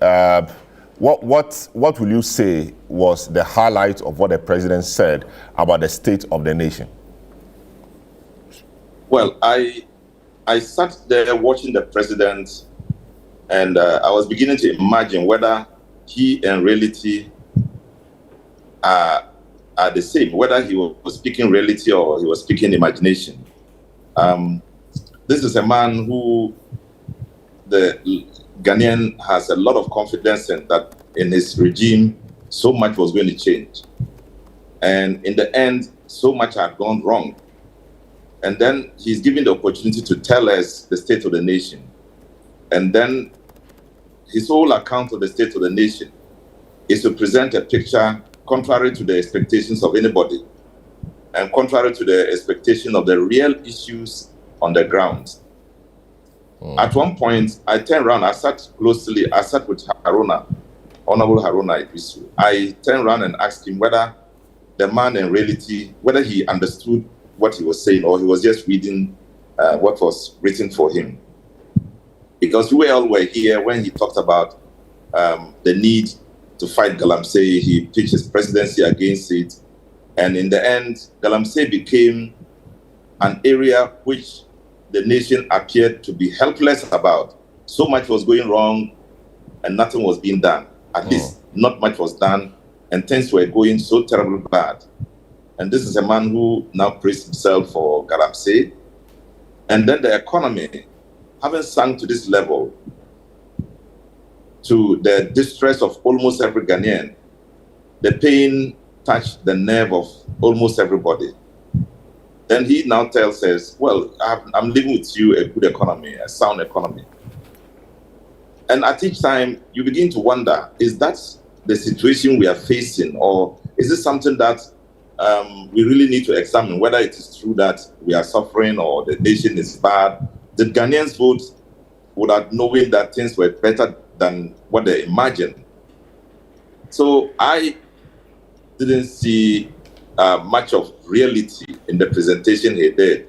Uh, what will you say was the highlight of what the president said about the state of the nation? Well, I sat there watching the president, and I was beginning to imagine whether he and reality are the same, whether he was speaking reality or he was speaking imagination. This is a man who the Ghanaian has a lot of confidence in, that in his regime, so much was going to change. And in the end, so much had gone wrong. And then he's given the opportunity to tell us the state of the nation. And then his whole account of the state of the nation is to present a picture contrary to the expectations of anybody and contrary to the expectation of the real issues on the ground. At one point, I turned around, I sat with Haruna, Honorable Haruna Idrisu. I turned around and asked him whether the man in reality, whether he understood what he was saying or he was just reading what was written for him. Because we all were here when he talked about the need to fight Galamsey. He pitched his presidency against it. And in the end, Galamsey became an area which the nation appeared to be helpless about. So much was going wrong and nothing was being done. At least not much was done, and things were going so terribly bad. And this is a man who now praised himself for Galamsey. And then the economy, having sunk to this level, to the distress of almost every Ghanaian, the pain touched the nerve of almost everybody. Then he now tells us, well, I'm living with you a good economy, a sound economy. And at each time, you begin to wonder, is that the situation we are facing, or is it something that we really need to examine, whether it is true that we are suffering or the nation is bad? Did Ghanaians vote without knowing that things were better than what they imagined? So I didn't see much of reality in the presentation he did.